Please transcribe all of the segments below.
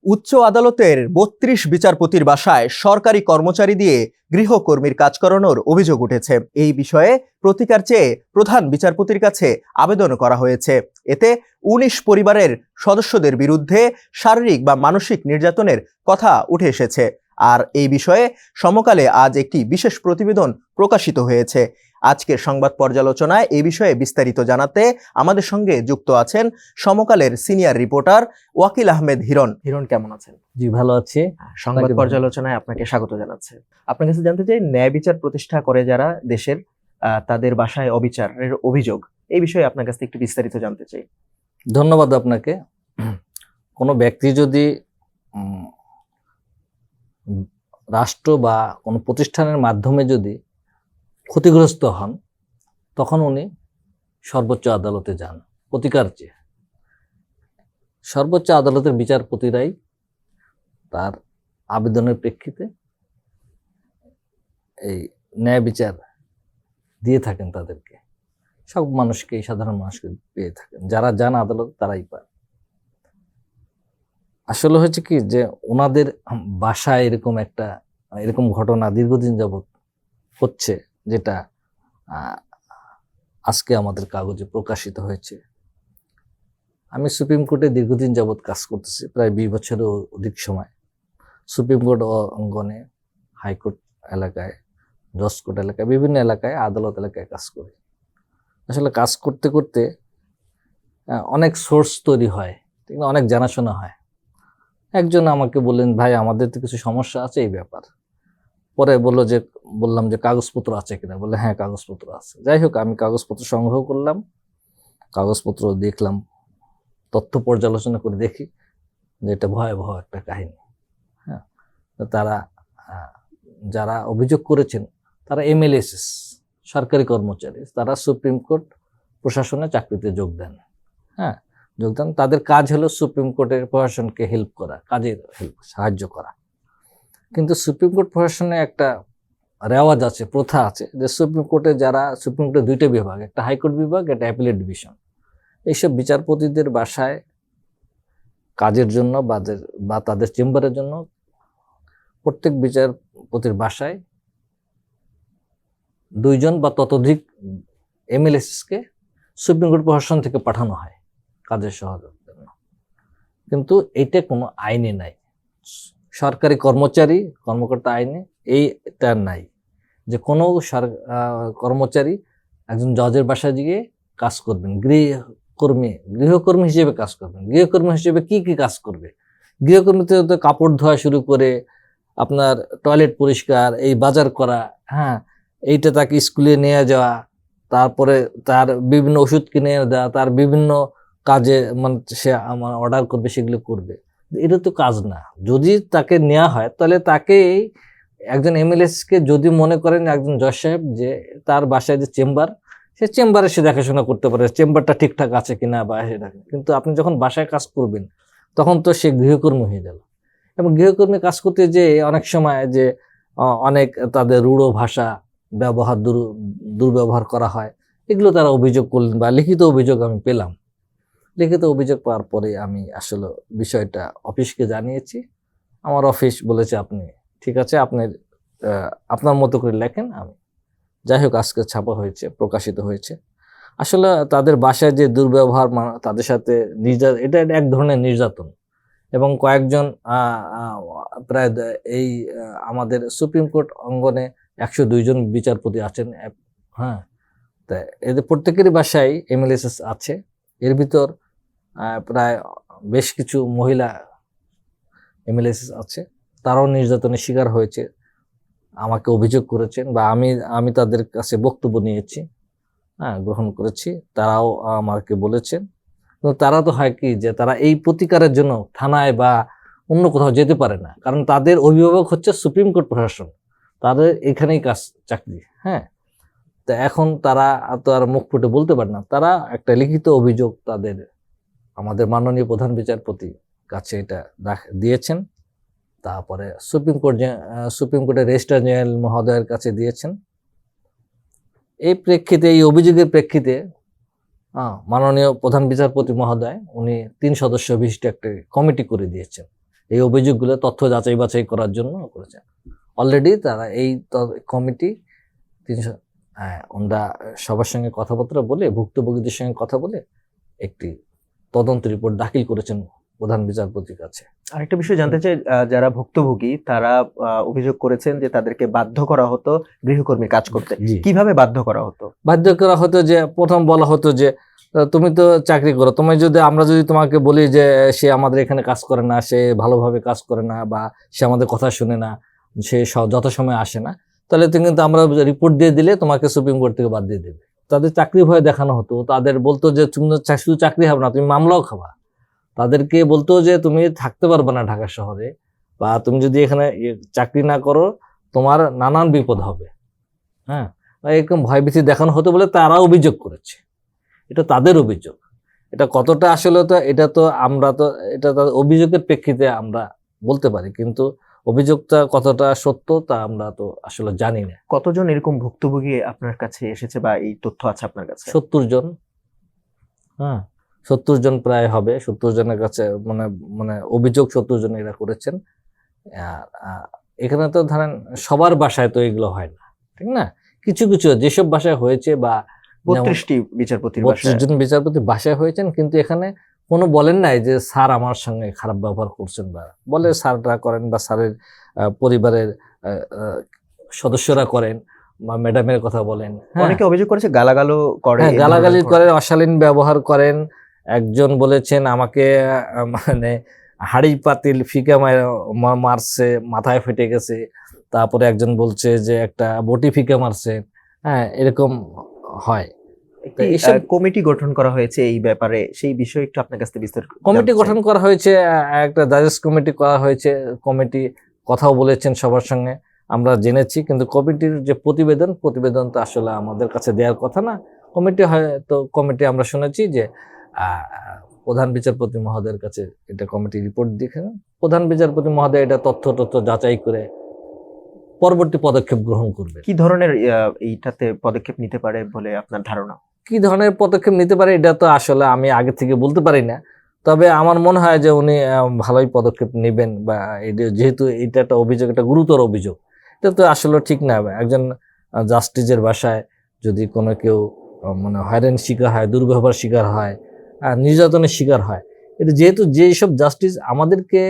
উচ্চ আদালতের ৩২ বিচারপতির বাসায় সরকারি কর্মচারী দিয়ে গৃহকর্মীর কাজ করানোর অভিযোগ উঠেছে। এই বিষয়ে প্রতিকার চেয়ে প্রধান বিচারপতির কাছে আবেদন করা হয়েছে। এতে ১৯ পরিবারের সদস্যদের বিরুদ্ধে শারীরিক বা মানসিক নির্যাতনের কথা উঠে এসেছে। আর এই বিষয়ে সমকালে আজ একটি বিশেষ প্রতিবেদন প্রকাশিত হয়েছে। আজকের সংবাদ পর্যালোচনায় এই বিষয়ে বিস্তারিত জানাতে আমাদের সঙ্গে যুক্ত আছেন সমকালের সিনিয়র রিপোর্টার ওয়াকিল আহমেদ হিরণ। হিরণ, কেমন আছেন? জি, ভালো আছি। সংবাদ পর্যালোচনায় আপনাকে স্বাগত জানাচ্ছি। আপনার কাছে জানতে চাই, ন্যায় বিচার প্রতিষ্ঠা করে যারা দেশের, তাদের বাসায় অবিচারের অভিযোগ, এই বিষয়ে আপনার কাছে একটু বিস্তারিত জানতে চাই। ধন্যবাদ আপনাকে। কোনো ব্যক্তি যদি রাষ্ট্র বা কোনো প্রতিষ্ঠানের মাধ্যমে যদি ক্ষতিগ্রস্ত হন, তখন উনি সর্বোচ্চ আদালতে যান প্রতিকার চেয়ে। সর্বোচ্চ আদালতের বিচারপতিরাই তার আবেদনের প্রেক্ষিতে এই ন্যায় বিচার দিয়ে থাকেন তাদেরকে। সব মানুষকে, সাধারণ মানুষকে পেয়ে থাকেন। যারা যান আদালত তারাই পায়। আসলে হয়েছে কি, যে ওনাদের বাসায় এরকম ঘটনা দীর্ঘদিন যাবৎ হচ্ছে, যেটা আজকে আমাদের কাগজে প্রকাশিত হয়েছে। আমি সুপ্রিম কোর্টে দীর্ঘদিন যাবৎ কাজ করতেছি, প্রায় 20 বছরের অধিক সময়। সুপ্রিম কোর্ট অঙ্গনে, হাইকোর্ট এলাকায়, জজ কোর্ট এলাকায়, বিভিন্ন এলাকায়, আদালত এলাকায় কাজ করি। আসলে কাজ করতে করতে অনেক সোর্স তৈরি হয়, ঠিক না, অনেক জানাশোনা হয়। একজন আমাকে বললেন, ভাই আমাদের তো কিছু সমস্যা আছে এই ব্যাপার। পরে বললাম যে কাগজপত্র আছে কিনা। বললে হ্যাঁ, কাগজপত্র আছে। যাই হোক, আমি কাগজপত্র সংগ্রহ করলাম, কাগজপত্র দেখলাম, তথ্য পর্যালোচনা করে দেখি যে এটা ভয়াবহ একটা কাহিনী। হ্যাঁ, তারা যারা অভিযোগ করেছেন তারা এমএলএসএস, সরকারি কর্মচারী, তারা সুপ্রিম কোর্ট প্রশাসনে চাকরিতে যোগ দেন। হ্যাঁ, যোগদান, তাদের কাজ হলো সুপ্রিম কোর্টের প্রশাসনকে হেল্প করা, কাজের সাহায্য করা। কিন্তু সুপ্রিম কোর্ট প্রশাসনে একটা রেওয়াজ আছে, প্রথা আছে, যে সুপ্রিম কোর্টের 2টা বিভাগ, একটা হাইকোর্ট বিভাগ, একটা অ্যাপিলেট ডিভিশন। এইসব বিচারপতিদের বাসায় কাজের জন্য বা তাদের চেম্বারের জন্য প্রত্যেক বিচারপতির বাসায় 2 জন বা ততোধিক এমএলএসকে সুপ্রিম কোর্ট প্রশাসন থেকে পাঠানো হয় কাজের সহায়তার জন্য। কিন্তু এইটা কোনো আইনে নাই। সরকারি কর্মকর্তা আইনে এইটা নাই যে কোনো কর্মচারী একজন জজের বাসায় গিয়ে কাজ করবেন, গৃহকর্মী হিসেবে কাজ করবেন। গৃহকর্মী হিসেবে কি কি কাজ করবে? গৃহকর্মীতে তো কাপড় ধোয়া শুরু করে আপনার টয়লেট পরিষ্কার, এই বাজার করা, হ্যাঁ, এইটা তাকে স্কুলে নিয়ে যাওয়া, তারপরে তার বিভিন্ন ওষুধ কিনে দেওয়া, তার বিভিন্ন কাজে মানে সে আমার অর্ডার করবে, সেগুলো করবে। এটা তো কাজ না। যদি তাকে নেওয়া হয়, তাহলে তাকে একজন এমএলএসকে যদি মনে করেন একজন জজ সাহেব যে তার বাসায় যে চেম্বার, সে চেম্বারে সে দেখাশোনা করতে পারে চেম্বারটা ঠিকঠাক আছে কিনা বা সেটা। কিন্তু আপনি যখন বাসায় কাজ করবেন, তখন তো সে গৃহকর্মী হয়ে গেল। এবং গৃহকর্মী কাজ করতে যে অনেক সময় যে অনেক তাদের রূঢ় ভাষা ব্যবহার, দুর্ব্যবহার করা হয়, এগুলো তারা অভিযোগ করলেন বা লিখিত অভিযোগ আমি পেলাম। লিখিত অভিযোগ পাওয়ার পরে আমি আসলে বিষয়টা অফিসকে জানিয়েছি। আমার অফিস বলেছে, আপনি ঠিক আছে, আপনার মতো করে লেখেন। আমি যাই হোক, আজকে ছাপা হয়েছে, প্রকাশিত হয়েছে। আসলে তাদের বাসায় যে দুর্ব্যবহার, তাদের সাথে এটা এক ধরনের নির্যাতন। এবং কয়েকজন প্রায় আমাদের সুপ্রিম কোর্ট অঙ্গনে 102 জন বিচারপতি আছেন। হ্যাঁ, তা এদের প্রত্যেকেরই বাসায় এমএলএসএস আছে। এর ভিতর প্রায় বেশ কিছু মহিলা এমএলএসএস আছে, তারাও নির্যাতনের শিকার হয়েছে, আমাকে অভিযোগ করেছেন বা আমি তাদের কাছে বক্তব্য নিয়েছি, হ্যাঁ, গ্রহণ করেছি। তারাও আমাকে বলেছেন। কিন্তু তারা তো হয় কি, যে তারা এই প্রতিকারের জন্য থানায় বা অন্য কোথাও যেতে পারে না, কারণ তাদের অভিভাবক হচ্ছে সুপ্রিম কোর্ট প্রশাসন, তাদের এখানেই চাকরি। হ্যাঁ, তা এখন তারা তো আর মুখ ফুটে বলতে পারে না। তারা একটা লিখিত অভিযোগ আমাদের মাননীয় প্রধান বিচারপতি কাছে এটা দিয়েছেন। তারপরে সুপ্রিম কোর্টের রেজিস্ট্রার জেনারেল মহোদয়ের কাছে দিয়েছেন। এই অভিযোগের প্রেক্ষিতে মাননীয় প্রধান বিচারপতি মহোদয় উনি 3 সদস্য বিশিষ্ট একটা কমিটি করে দিয়েছেন। এই অভিযোগগুলো তথ্য যাচাই বাছাই করার জন্য করেছেন। অলরেডি তারা এই কমিটি ওনারা সবার সঙ্গে কথাবার্তা বলে, ভুক্তভোগীদের সঙ্গে কথা বলে একটি তদন্ত রিপোর্ট দাখিল করেছেন প্রধান বিচারপতির কাছে। আরেকটা বিষয় জানতে চাই, যারা ভুক্তভোগী তারা অভিযোগ করেছেন যে তাদেরকে বাধ্য করা হতো গৃহকর্মীর কাজ করতে। জি। কিভাবে বাধ্য করা হতো? বাধ্য করা হতো যে প্রথম বলা হতো যে তুমি তো চাকরি করো, আমরা যদি তোমাকে বলি যে সে আমাদের এখানে কাজ করে না, সে ভালোভাবে কাজ করে না, বা সে আমাদের কথা শুনে না, সে যত সময় আসে না, তাহলে তুমি কিন্তু আমরা রিপোর্ট দিয়ে দিলে তোমাকে সুপ্রিম কোর্ট থেকে বাদ দিয়ে দেবে। তাদের চাকরি ভয় দেখানো হতো। তাদের বলতো যে তুমি শুধু চাকরি হবে না, তুমি মামলাও খাবা। তাদেরকে বলতো যে তুমি থাকতে পারবে না ঢাকা শহরে, বা তুমি যদি এখানে চাকরি না করো তোমার নানান বিপদ হবে। হ্যাঁ, এরকম ভয়ভীতি দেখানো হতো বলে তারা অভিযোগ করেছে। এটা তাদের অভিযোগ। এটা কতটা আসলে আমরা তো এটা তাদের অভিযোগের প্রেক্ষিতে আমরা বলতে পারি, কিন্তু অভিযোগটা কতটা সত্য তা আমরা তো আসলে জানি না। কতজন এরকম ভুক্তভোগী আপনার কাছে এসেছে বা এই তথ্য আছে আপনার কাছে? 70 জন। হ্যাঁ, 70 জন প্রায় হবে। 70 জনের কাছে মানে অভিযোগ 70 জন এরা করেছেন। এখানে তো ধরেন সবার বাসায় তো এগুলো হয় না, ঠিক না? কিছু কিছু যেসব বাসায় হয়েছে, বা 32টি বিচারপতির 32 জন বিচারপতি বাসায় হয়েছেন, কিন্তু এখানে কোনো বলেন নাই যে স্যার আমার সঙ্গে খারাপ ব্যবহার করছেন, বা বলে স্যাররা করেন, বা স্যারের পরিবারের সদস্যরা করেন, বা ম্যাডামের কথা বলেন। অনেকে অভিযোগ করেছে গালাগালও করে, হ্যাঁ, গালাগালি করে, অশালীন ব্যবহার করেন। একজন বলেছেন আমাকে মানে হাড়ি পাতিল ফিকা মারছে, মাথায় ফেটে গেছে। তারপরে একজন বলছে যে একটা বটি ফিকা মারছে। হ্যাঁ, এরকম হয়। এইসব কমিটি গঠন করা হয়েছে এই ব্যাপারে, সেই বিষয়ে একটু আপনার কাছ থেকে বিস্তারিত। কমিটি গঠন করা হয়েছে, একটা জাজেস কমিটি করা হয়েছে। কমিটি কথাও বলেছেন সবার সঙ্গে, আমরা জেনেছি। কিন্তু কমিটির যে প্রতিবেদন তো আসলে আমাদের কাছে দেওয়ার কথা না। কমিটি আমরা শুনেছি যে প্রধান বিচারপতি মহোদয়ের কাছে এটা কমিটি রিপোর্ট দেখেন। প্রধান বিচারপতি মহোদয় এটা তথ্য যাচাই করে পরবর্তী পদক্ষেপ গ্রহণ করবে। কি ধরনের এইটাতে পদক্ষেপ নিতে পারে বলে আপনার ধারণা? কি ধরনের পদক্ষেপ নিতে পারে এটা তো আসলে আমি আগে থেকে বলতে পারি না, তবে আমার মনে হয় যে উনি ভালোই পদক্ষেপ নেবেন। বা যেহেতু এটা একটা অভিযোগ, একটা গুরুতর অভিযোগ, এটা তো আসলে ঠিক না। একজন জাস্টিসের বাসায় যদি কোনো কেউ মানে হয়রানির শিকার হয়, দুর্ব্যবহার শিকার হয়, নির্যাতনের শিকার হয়, এটা যেহেতু যেসব জাস্টিস আমাদেরকে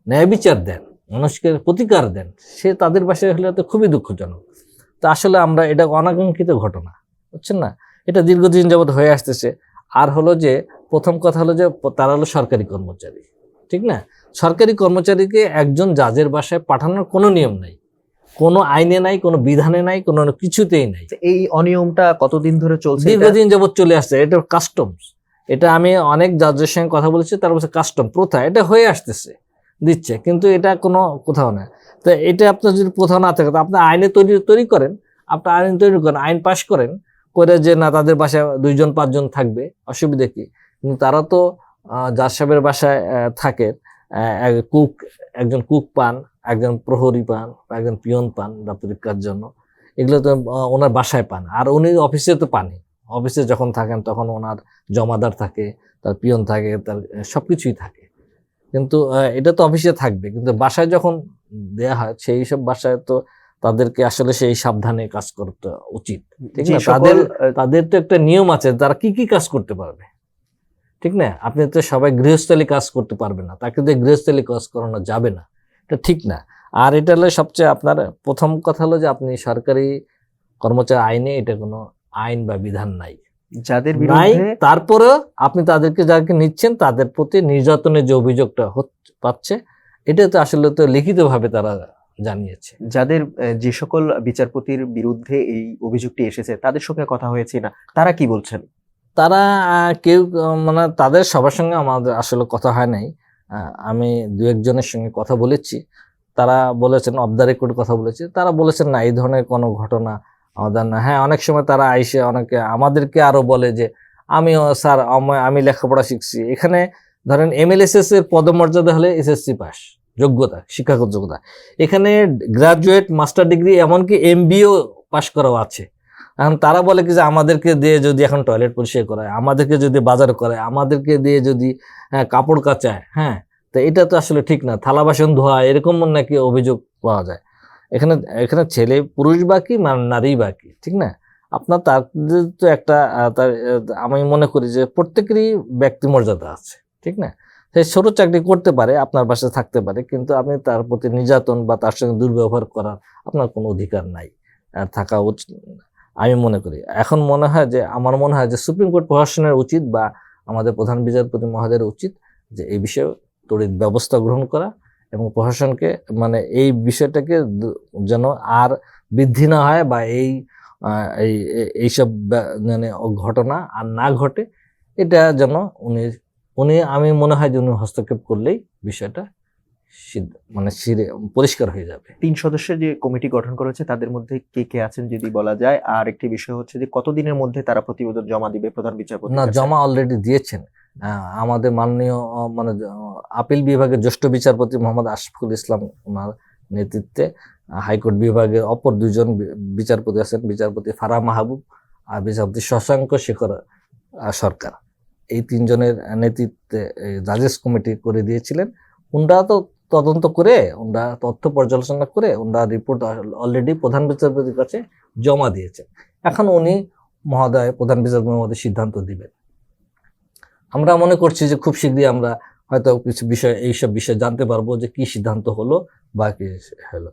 ন্যায় বিচার দেন, মানুষকে প্রতিকার দেন, সে তাদের বাসায় হলে তো খুবই দুঃখজনক। তো আসলে আমরা এটা অনাকাঙ্ক্ষিত ঘটনা, বুঝছেন না? এটা দীর্ঘদিন যাবৎ হয়ে আসতেছে। আর হলো যে প্রথম কথা হলো যে তারা হলো সরকারি কর্মচারী, ঠিক না? সরকারি কর্মচারীকে একজন জাজের বাসায় পাঠানোর কোনো নিয়ম নাই, কোনো আইনে নাই, কোনো বিধানে নাই, কোনো কিছুতেই নাই। এই অনিয়মটা কতদিন ধরে চলছে? দীর্ঘদিন যাবৎ চলে আসছে। এটা কাস্টমস। এটা আমি অনেক জাজের সঙ্গে কথা বলেছি, তার বলছে কাস্টম, প্রথা, এটা হয়ে আসতেছে, দিচ্ছে, কিন্তু এটা কোনো কোথাও না। তো এটা আপনার যদি কোথাও না থাকে, তো আপনি আইনে তৈরি করেন, আপনি আইন তৈরি করেন, আইন পাশ করেন, করে যে না তাদের বাসায় 2 জন 5 জন থাকবে, অসুবিধা কি? কিন্তু তারা তো জাজ সাহেবের বাসায় থাকে, একজন কুক পান, একজন প্রহরী পান, একজন পিয়ন পান দাপ্তরিক কাজ জন্য, এগুলো তো ওনার বাসায় পান। আর উনি অফিসে তো পানি, অফিসে যখন থাকেন তখন ওনার জমাদার থাকে, তার পিয়ন থাকে, তার সবকিছুই থাকে। কিন্তু এটা তো অফিসে থাকবে, কিন্তু বাসায় যখন দেয়া হয় সেই সব বাসায় তো তাদেরকে আসলে সেই সাবধানে কাজ করতে উচিত, ঠিক না? তাদের তো একটা নিয়ম আছে, তারা কি কি কাজ করতে পারবে, ঠিক না? আপনি তো সবাই গৃহস্থলী কাজ করতে পারবে না, তাকে তো গৃহস্থলী কাজ করানো যাবে না, এটা ঠিক না। আর এটা হলো সবচেয়ে আপনার প্রথম কথা হলো যে আপনি সরকারি কর্মচারী আইনে এটা কোনো আইন বা বিধান নাই, যাদের নাই। বিরুদ্ধে তারপরেও আপনি যাকে নিচ্ছেন তাদের প্রতি নির্যাতনের যে অভিযোগটা পাচ্ছে, এটা তো আসলে তো লিখিতভাবে তারা জানিয়েছে। যাদের যে সকল বিচারপতির বিরুদ্ধে এই অভিযোগটি এসেছে তাদের সঙ্গে কথা হয়েছে না, তারা কি বলছেন? তারা কেউ মানে তাদের সবার সঙ্গে আমাদের আসলে কথা হয় নাই। আমি 2-1 জনের সঙ্গে কথা বলেছি, তারা বলেছেন, অফ দ্য রেকর্ড কথা বলেছি, তারা বলেছেন না এই ধরনের কোনো ঘটনা আমাদের না। হ্যাঁ, অনেক সময় তারা আইসে অনেকে আমাদেরকে আরো বলে যে স্যার আমি লেখাপড়া শিখছি, এখানে ধরেন MLSS এর পদমর্যাদা হলে SSC পাস যোগ্যতা, শিক্ষাগত যোগ্যতা, এখানে গ্রাজুয়েট, মাস্টার ডিগ্রি, এমনকি MBA পাস করাও আছে। এখন তারা বলে কি যে আমাদেরকে দিয়ে যদি এখন টয়লেট পরিষ্কার করায়, আমাদেরকে যদি বাজার করায়, আমাদেরকে দিয়ে যদি কাপড় কাচায়, হ্যাঁ, তো তো এটা তো আসলে ঠিক না। থালা বাসন ধোয়া এরকম নাকি অভিযোগ পাওয়া যায়। এখানে এখানে ছেলে পুরুষ বাকি নারী বাকি, ঠিক না? আপনার তার তো একটা তার আমি মনে করি যে প্রত্যেকেরই ব্যক্তি মর্যাদা আছে, ঠিক না? সে ছোট চাকরি করতে পারে, আপনার বাসায় থাকতে পারে, কিন্তু আপনি তার প্রতি নির্যাতন বা তার সঙ্গে দুর্ব্যবহার করার আপনার কোনো অধিকার নাই, আর থাকা উচিত আমি মনে করি। এখন মনে হয় যে আমার মনে হয় যে সুপ্রিম কোর্ট প্রশাসনের উচিত বা আমাদের প্রধান বিচারপতি মহোদয়ের উচিত যে এই বিষয়ে তড়িৎ ব্যবস্থা গ্রহণ করা এবং প্রশাসনকে মানে এই বিষয়টাকে যেন আর বৃদ্ধি না হয় বা এইসব মানে ঘটনা আর না ঘটে, এটা যেন উনি আমি মনে হয় যে উনি হস্তক্ষেপ করলেই বিষয়টা মানে পরিষ্কার হয়ে যাবে। 3 সদস্যের যে কমিটি গঠন করা হয়েছে তাদের মধ্যে কে কে আছেন যদি বলা যায়, আর একটি বিষয় হচ্ছে যে কতদিনের মধ্যে তারা প্রতিবেদন জমা দিবে প্রধান বিচারপতি? না, জমা অলরেডি দিয়েছেন। আমাদের মাননীয় মানে আপিল বিভাগের জ্যেষ্ঠ বিচারপতি মোহাম্মদ আশফাকুল ইসলাম ওনার নেতৃত্বে হাইকোর্ট বিভাগের অপর দুজন বিচারপতি আছেন, বিচারপতি ফারাহ মাহবুব আর বিচারপতি শশাঙ্ক শেখর সরকার। এই 3 জনের নেতৃত্বে জাজেস কমিটি করে দিয়েছিলেন। ওনারা তো তদন্ত করে, ওনারা তথ্য পর্যালোচনা করে ওনারা রিপোর্ট অলরেডি প্রধান বিচারপতির কাছে জমা দিয়েছেন। এখন উনি মহোদয় প্রধান বিচারপতি মহোদয় সিদ্ধান্ত দিবেন। আমরা মনে করছি যে খুব শীঘ্রই আমরা হয়তো কিছু বিষয় এইসব বিষয় জানতে পারবো যে কি সিদ্ধান্ত হলো বা কি হলো।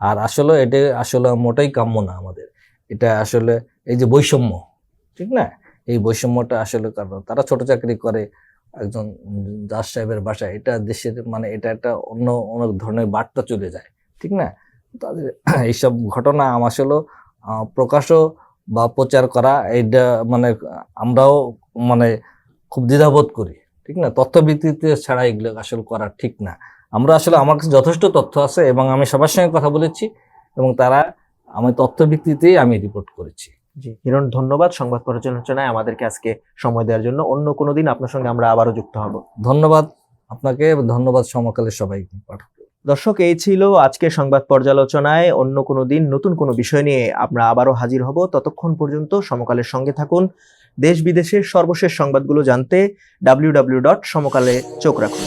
আর আসলে এটা আসলে মোটেই কাম্য না আমাদের। এটা আসলে এই যে বৈষম্য, ঠিক না? এই বৈষম্যটা আসলে কারণ তারা ছোট চাকরি করে একজন জাজ সাহেবের বাসায়, এটা দেশের মানে এটা একটা অনেক ধরনের বার্তা চলে যায়, ঠিক না? তাদের এইসব ঘটনা আসলে প্রকাশও বা প্রচার করা এইটা মানে আমরাও মানে খুব দ্বিধাবোধ করি, ঠিক না? তথ্য ভিত্তিতে ছাড়া এগুলো আসলে করা ঠিক না। আমরা আসলে আমার কাছে যথেষ্ট তথ্য আছে এবং আমি সবার সঙ্গে কথা বলেছি এবং তারা আমি তথ্য ভিত্তিতেই আমি রিপোর্ট করেছি। জি হিরণ, ধন্যবাদ সংবাদ পর্যালোচনায় আমাদেরকে আজকে সময় দেওয়ার জন্য। অন্য কোনো দিন আপনার সঙ্গে আমরা আবারও যুক্ত হব। ধন্যবাদ আপনাকে, ধন্যবাদ সমকালের সবাইকে। দর্শক, এই ছিল আজকে সংবাদ পর্যালোচনায়। অন্য কোনো দিন নতুন কোনো বিষয় নিয়ে আমরা আবারও হাজির হব। ততক্ষণ পর্যন্ত সমকালের সঙ্গে থাকুন। দেশ বিদেশের সর্বশেষ সংবাদগুলো জানতে www.সমকালে চোখ রাখুন।